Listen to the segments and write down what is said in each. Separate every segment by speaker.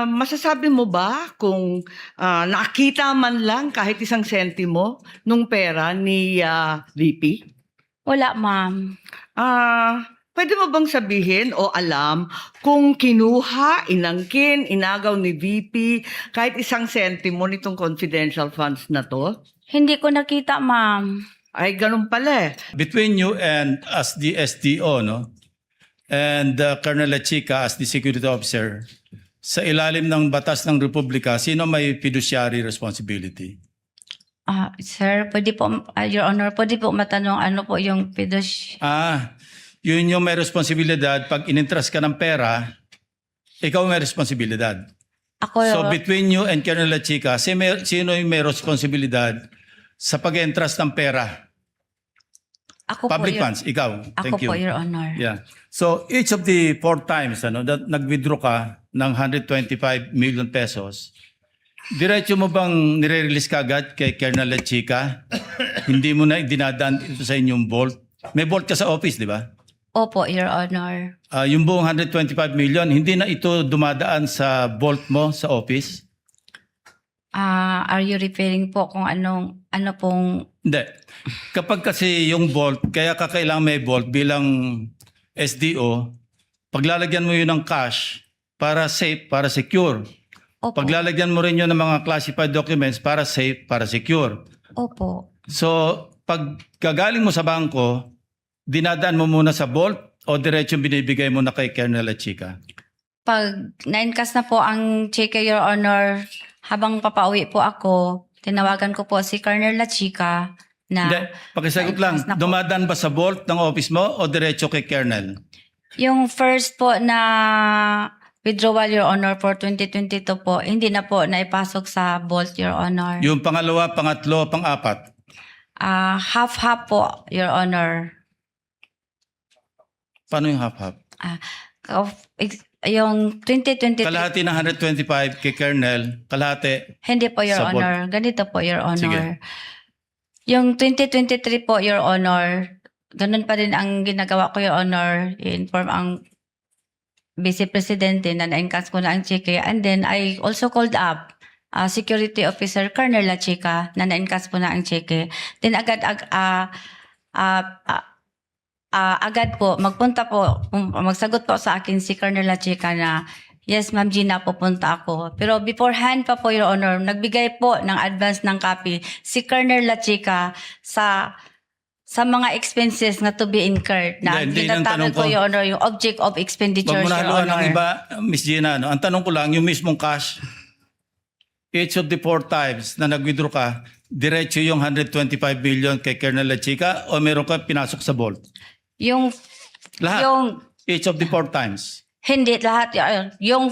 Speaker 1: masasabi mo ba kung nakita man lang kahit isang sentimo nung pera ni VP?
Speaker 2: Wala, ma'am.
Speaker 1: Pwede mo bang sabihin o alam kung kinuha, inangkin, inagaw ni VP kahit isang sentimo nitong confidential funds na to?
Speaker 2: Hindi ko nakita, ma'am.
Speaker 1: Ay, ganun pala eh.
Speaker 3: Between you and as the SDO, no? And Colonel Chica as the security officer, sa ilalim ng batas ng Republika, sino may fiduciary responsibility?
Speaker 2: Sir, pwede po, Your Honor, pwede po matanong ano po yung
Speaker 3: Yun yung may responsibilidad. Pag inintrust ka ng pera, ikaw may responsibilidad.
Speaker 2: Ako,
Speaker 3: So between you and Colonel Chica, sino yung may responsibilidad sa pag-entrust ng pera?
Speaker 2: ako
Speaker 3: Public
Speaker 2: po,
Speaker 3: funds, ikaw.
Speaker 2: Ako
Speaker 3: Thank you.
Speaker 2: po, Your Honor.
Speaker 3: Yeah. So each of the 4 times that nag-withdraw ka ng 125 million pesos, diretso mo bang nire-release ka agad kay Colonel Chica? Hindi mo na dinadaan ito sa inyong vault? May vault ka sa office, di ba?
Speaker 2: Opo, Your Honor.
Speaker 3: Yung buong 125 million, hindi na ito dumadaan sa vault mo sa office?
Speaker 2: Are you referring po kung ano pong...
Speaker 3: Hindi. Kapag kasi yung vault, kaya kakailangan may vault bilang SDO, paglalagyan mo yun ng cash para safe, para secure.
Speaker 2: Opo.
Speaker 3: Paglalagyan mo rin yun ng mga classified documents para safe, para secure.
Speaker 2: Opo.
Speaker 3: So, pag gagaling mo sa bangko, dinadaan mo muna sa vault o diretso binibigay mo na kay Colonel Chica?
Speaker 2: Pag na-encash na po ang cheque, Your Honor, habang papauwi po ako, tinawagan ko po si Colonel La Chica na...
Speaker 3: Hindi, pakisagot lang,
Speaker 2: na po.
Speaker 3: dumadaan ba sa vault ng office mo o diretso kay Colonel?
Speaker 2: Yung first po na withdrawal, Your Honor, for 2022 po, hindi na po naipasok sa vault, Your Honor.
Speaker 3: Yung pangalawa, pangatlo, pang-apat?
Speaker 2: Half-half po, Your Honor.
Speaker 3: Paano yung half-half?
Speaker 2: Yung 2023...
Speaker 3: Kalahati ng 125 kay Colonel, kalahati.
Speaker 2: Hindi po, Your
Speaker 3: Sa vault.
Speaker 2: Honor. Ganito po, Your Honor.
Speaker 3: Sige.
Speaker 2: Yung 2023 po, Your Honor, ganun pa rin ang ginagawa ko, Your Honor. I-inform ang Vice Presidente na na-encash ko na ang cheque. And then, I also called up Security Officer Colonel La Chica na na-encash ko na ang cheque. Then, agad po, magsagot po sa akin si Colonel La Chica na, yes, Ma'am Gina, pupunta ako. Pero beforehand pa po, Your Honor, nagbigay po ng advance ng copy si Colonel La Chica sa mga expenses na to be incurred na
Speaker 3: Hindi, ang
Speaker 2: ginatagal
Speaker 3: tanong
Speaker 2: ko,
Speaker 3: ko-
Speaker 2: Your Honor, yung object of expenditures,
Speaker 3: Huwag mo na
Speaker 2: Your
Speaker 3: haluan ng
Speaker 2: Honor.
Speaker 3: iba, Miss Gina. No? Ang tanong ko lang, yung mismong cash, each of the 4 times na nag-withdraw ka, diretso yung 125 billion kay Colonel La Chica o meron ka pinasok sa vault?
Speaker 2: Yung,
Speaker 3: Lahat.
Speaker 2: yung,
Speaker 3: Each of the 4 times.
Speaker 2: hindi, lahat, yung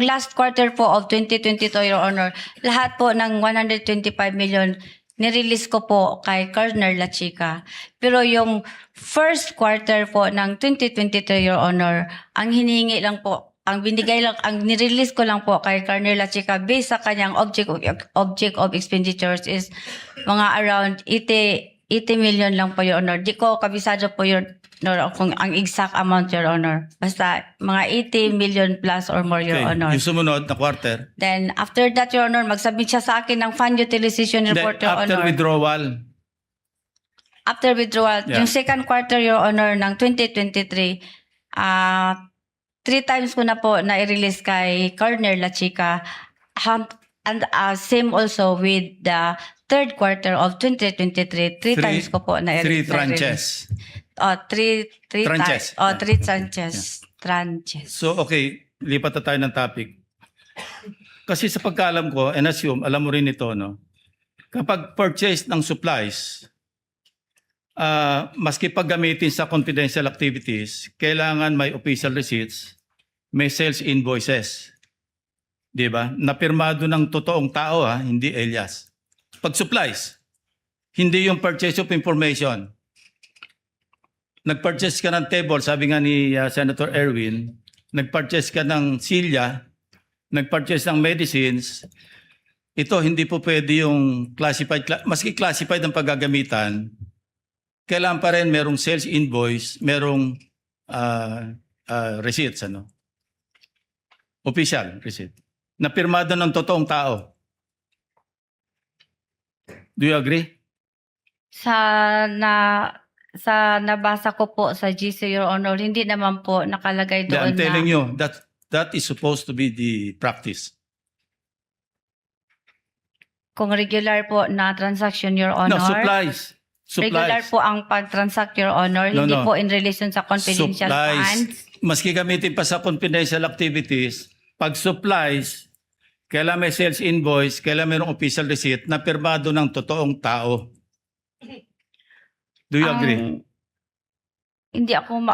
Speaker 2: last quarter po of 2022, Your Honor, lahat po ng 125 million, nirelease ko po kay Colonel La Chica. Pero yung first quarter po ng 2023, Your Honor, ang hiningi lang po, ang nirelease ko lang po kay Colonel La Chica based sa kanyang object of expenditures is mga around 80 million lang po, Your Honor. Di ko kabisado po, Your Honor, kung ang exact amount, Your Honor. Basta mga 80 million plus or more, Your Honor.
Speaker 3: Yung sumunod na quarter.
Speaker 2: Then, after that, Your Honor, magsubmit siya sa akin ng fund utilization report, Your
Speaker 3: After
Speaker 2: Honor.
Speaker 3: withdrawal.
Speaker 2: After withdrawal,
Speaker 3: Yeah.
Speaker 2: yung second quarter, Your Honor, ng 2023, 3 times ko na po na-release kay Colonel La Chica. And same also with the third quarter of 2023, 3 times ko po na-release.
Speaker 3: 3 tranches.
Speaker 2: Three
Speaker 3: Tranches.
Speaker 2: times. 3 tranches. Tranches.
Speaker 3: So, okay, lipat na tayo ng topic. Kasi sa pagkaalam ko, and assume, alam mo rin ito, no? Kapag purchase ng supplies, maski pag gamitin sa confidential activities, kailangan may official receipts, may sales invoices. Di ba? Napirmado ng totoong tao, hindi alias. Pag supplies, hindi yung purchase of information. Nag-purchase ka ng table, sabi nga ni Senator Erwin, nag-purchase ka ng silya, nag-purchase ng medicines, ito hindi po pwede yung classified, maski classified ang paggagamitan, kailangan pa rin merong sales invoice, merong receipts. Official receipt. Na pirmado ng totoong tao. Do you agree?
Speaker 2: Sa nabasa ko po sa GC, Your Honor, hindi naman po nakalagay doon
Speaker 3: I'm telling you, that is supposed to be the practice.
Speaker 2: kung regular po na transaction, Your Honor.
Speaker 3: No, supplies.
Speaker 2: Regular po ang pag-transact, Your Honor.
Speaker 3: No,
Speaker 2: Hindi
Speaker 3: no.
Speaker 2: po in relation sa confidential funds.
Speaker 3: Maski gamitin pa sa confidential activities, pag supplies, kailan may sales invoice, kailan mayroong official receipt na pirmado ng totoong tao. Do you agree?
Speaker 2: Hindi ako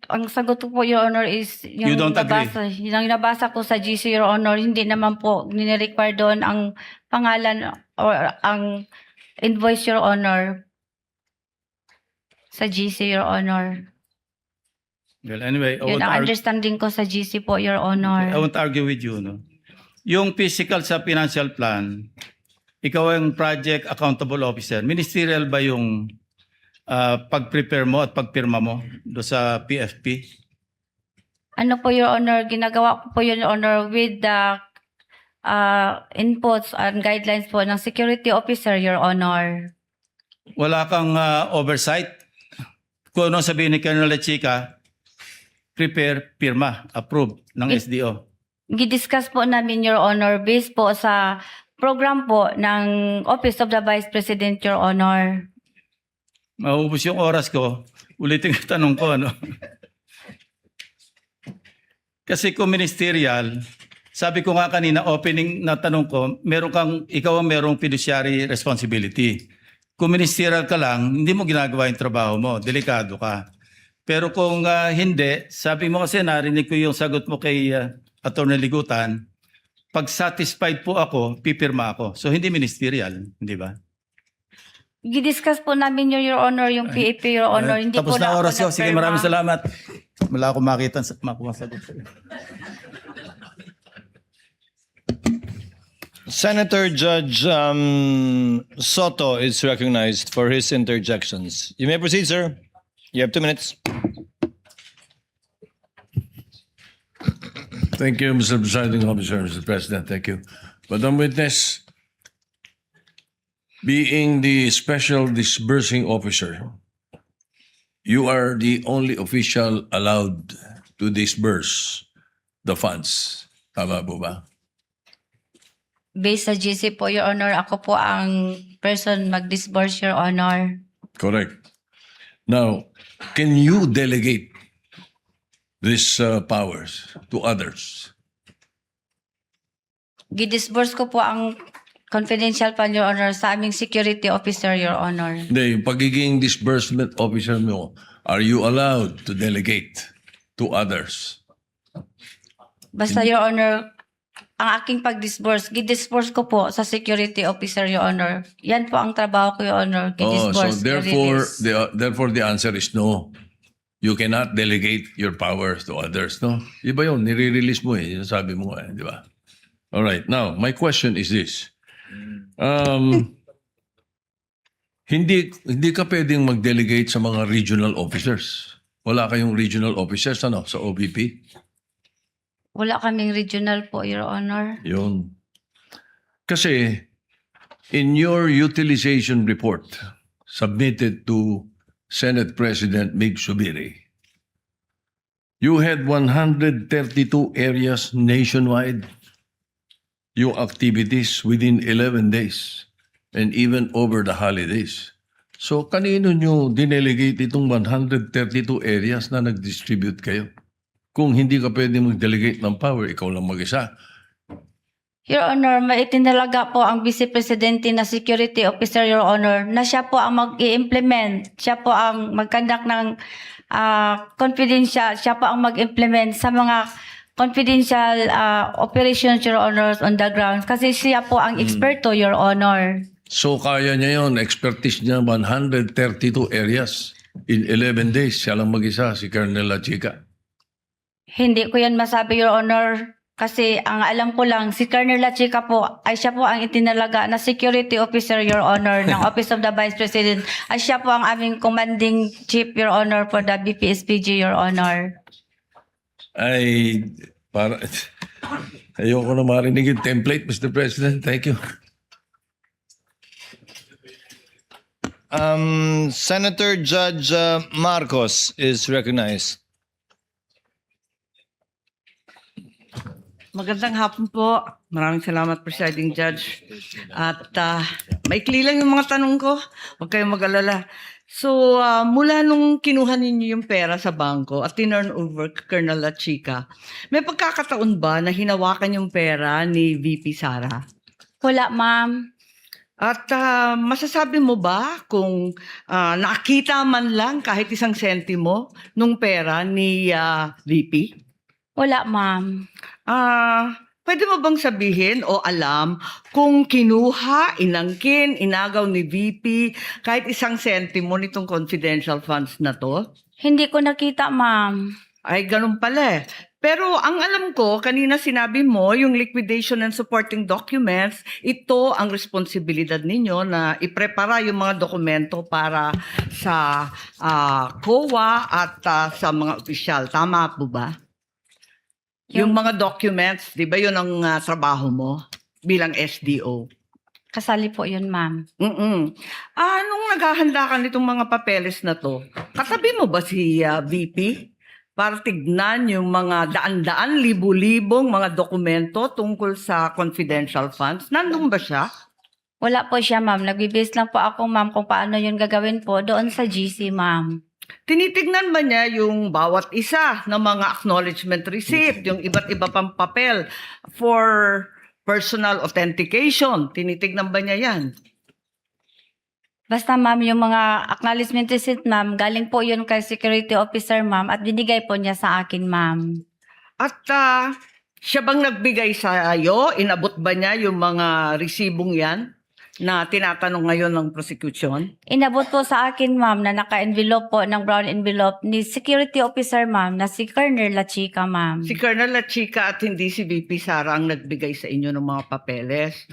Speaker 2: ang sagot ko po, Your Honor, is
Speaker 3: You don't agree?
Speaker 2: yung nabasa ko sa GC, Your Honor, hindi naman po nire-require doon ang pangalan or ang invoice, Your Honor, sa GC, Your Honor.
Speaker 3: Well, anyway,
Speaker 2: Yun ang understanding ko sa GC po, Your Honor.
Speaker 3: I won't argue with you. No? Yung physical sa financial plan, ikaw ang project accountable officer. Ministerial ba yung pag-prepare mo at pagpirma mo do sa PFP?
Speaker 2: Ano po, Your Honor, ginagawa ko po, Your Honor, with the inputs and guidelines po ng security officer, Your Honor.
Speaker 3: Wala kang oversight? Kung ano sabihin ni Colonel Chica, prepare, pirma, approve ng SDO.
Speaker 2: Gidiscuss po namin, Your Honor, based po sa program po ng Office of the Vice President, Your Honor.
Speaker 3: Maubos yung oras ko. Ulitin ang tanong ko, ano? Kasi kung ministerial, sabi ko nga kanina, opening na tanong ko, ikaw ang merong fiduciary responsibility. Kung ministerial ka lang, hindi mo ginagawa yung trabaho mo. Delikado ka. Pero kung hindi, sabi mo kasi narinig ko yung sagot mo kay Atty. Ligutan, pag satisfied po ako, pipirma ako. So hindi ministerial, hindi ba?
Speaker 2: Gidiscuss po namin, Your Honor, yung PAP, Your Honor. Hindi
Speaker 3: Tapos
Speaker 2: po
Speaker 3: na
Speaker 2: ako
Speaker 3: oras ko. Sige,
Speaker 2: nagpirma.
Speaker 3: maraming salamat. Wala akong makita masagot sa'yo.
Speaker 4: Senator Judge Soto is recognized for his interjections. You may proceed, sir. You have 2 minutes.
Speaker 5: Thank you, Mr. Presiding Officer, Mr. President. Thank you. Madam Witness, being the Special Disbursing Officer, you are the only official allowed to disburse the funds. Tama po ba?
Speaker 2: Based sa GC po, Your Honor, ako po ang person mag-disburse, Your Honor.
Speaker 5: Correct. Now, can you delegate these powers to others?
Speaker 2: Gidisburse ko po ang confidential fund, Your Honor, sa aming security officer, Your Honor.
Speaker 5: Hindi, yung pagiging disbursement officer mo, are you allowed to delegate to others?
Speaker 2: Basta, Your Honor, ang aking pag-disburse, gidisburse ko po sa security officer, Your Honor. Yan po ang trabaho ko, Your Honor.
Speaker 5: Oh, so
Speaker 2: Gidisburse,
Speaker 5: therefore the answer is no. You cannot delegate your powers to others, no? Iba yun, nire-release mo eh. Yun sabi mo eh, di ba? All right, now, my question is this. Hindi ka pwedeng mag-delegate sa mga regional officers. Wala kayong regional officers, ano, sa OBP?
Speaker 2: Wala kaming regional po, Your Honor.
Speaker 5: Yun. Kasi, in your utilization report submitted to Senate President Mig Subiri, you had 132 areas nationwide, yung activities within 11 days and even over the holidays. So, kanino nyo dinelegate itong 132 areas na nag-distribute kayo? Kung hindi ka pwede mag-delegate ng power, ikaw lang mag-isa.
Speaker 2: Your Honor, maitinalaga po ang Vice Presidente na Security Officer, Your Honor, na siya po ang mag-i-implement, siya po ang mag-conduct ng confidential, siya po ang mag-implement sa mga confidential operations, Your Honor, on the ground. Kasi siya po ang eksperto, Your Honor.
Speaker 5: So kaya niya yon, expertise niya 132 areas in 11 days. Siya lang mag-isa, si Colonel La Chica.
Speaker 2: Hindi ko yan masabi, Your Honor. Kasi ang alam ko lang, si Colonel La Chica po, ay siya po ang itinalaga na security officer, Your Honor, ng Office of the Vice President. Ay siya po ang aming commanding chief, Your Honor, for the BPSPG, Your Honor.
Speaker 5: Ay, para, Ayoko na marinig yung template, Mr. President. Thank you.
Speaker 4: Senator Judge Marcos is recognized.
Speaker 1: Magandang hapon po. Maraming salamat, Presiding Judge. At maikli lang yung mga tanong ko. Huwag kayong mag-alala. So, mula nung kinuha ninyo yung pera sa bangko at tinurn over kay Colonel La Chica, may pagkakataon ba na hinawakan yung pera ni VP Sara?
Speaker 2: Wala, ma'am.
Speaker 1: At masasabi mo ba kung nakita man lang kahit isang sentimo nung pera ni VP?
Speaker 2: Wala, ma'am.
Speaker 1: Pwede mo bang sabihin o alam kung kinuha, inangkin, inagaw ni VP kahit isang sentimo nitong confidential funds na to?
Speaker 2: Hindi ko nakita, ma'am.
Speaker 1: Ay, ganun pala eh. Pero ang alam ko, kanina sinabi mo, yung liquidation and supporting documents, ito ang responsibilidad ninyo na iprepara yung mga dokumento para sa COA at sa mga opisyal. Tama po ba? Yung mga documents, di ba yun ang trabaho mo bilang SDO?
Speaker 2: Kasali po yun, ma'am.
Speaker 1: Nung naghahanda ka nitong mga papeles na to, katabi mo ba si VP? Para tignan yung mga daan-daan, libu-libong mga dokumento tungkol sa confidential funds. Nandun ba siya?
Speaker 2: Wala po siya, ma'am. Nagbibase lang po ako, ma'am, kung paano yun gagawin po doon sa GC, ma'am.
Speaker 1: Tinitignan ba niya yung bawat isa ng mga acknowledgement receipt, yung iba't iba pang papel for personal authentication? Tinitignan ba niya yan?
Speaker 2: Basta, ma'am, yung mga acknowledgement receipt, ma'am, galing po yun kay security officer, ma'am, at binigay po niya sa akin, ma'am.
Speaker 1: At siya bang nagbigay sa iyo? Inabot ba niya yung mga resibong yan na tinatanong ngayon ng prosecution?
Speaker 2: Inabot po sa akin, ma'am, na naka-envelope po ng brown envelope ni security officer, ma'am, na si Colonel La Chica, ma'am.
Speaker 1: Si Colonel La Chica at hindi si VP Sara ang nagbigay sa inyo ng mga papeles.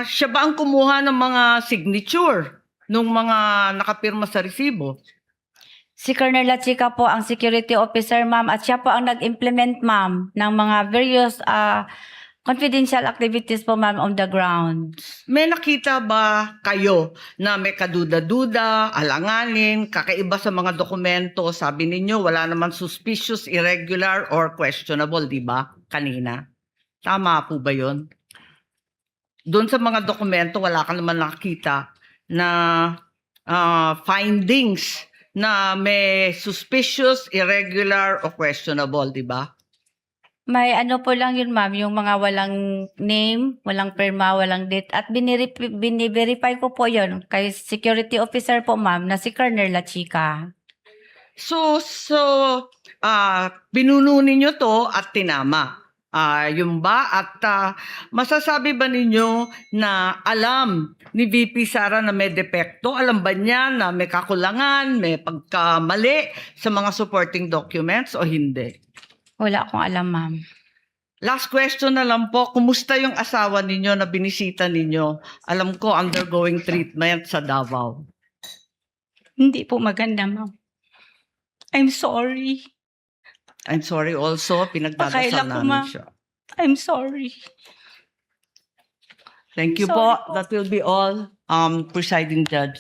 Speaker 1: Siya ba ang kumuha ng mga signature nung mga nakapirma sa resibo?
Speaker 2: Si Colonel La Chica po ang security officer, ma'am, at siya po ang nag-implement, ma'am, ng mga various confidential activities po, ma'am, on the ground.
Speaker 1: May nakita ba kayo na may kaduda-duda, alanganin, kakaiba sa mga dokumento? Sabi ninyo, wala naman suspicious, irregular, or questionable, di ba? Kanina. Tama po ba yun? Doon sa mga dokumento, wala ka naman nakita na findings na may suspicious, irregular, o questionable, di ba?
Speaker 2: May ano po lang yun, ma'am, yung mga walang name, walang perma, walang date, at biniverify ko po yun kay security officer po, ma'am, na si Colonel La Chica.
Speaker 1: So binuno ninyo to at tinama. Yung ba? At masasabi ba ninyo na alam ni VP Sara na may depekto? Alam ba niya na may kakulangan, may pagkamali sa mga supporting documents o hindi?
Speaker 2: Wala akong alam, ma'am.
Speaker 1: Last question na lang po, kumusta yung asawa ninyo na binisita ninyo? Alam ko, undergoing treatment sa Davao.
Speaker 2: Hindi po maganda, ma'am. I'm sorry.
Speaker 1: I'm sorry also, pinagdadasal
Speaker 2: Pakaila ko,
Speaker 1: namin
Speaker 2: ma'am.
Speaker 1: siya.
Speaker 2: I'm sorry.
Speaker 1: Thank you
Speaker 2: Sorry
Speaker 1: po. That will be all, Presiding Judge.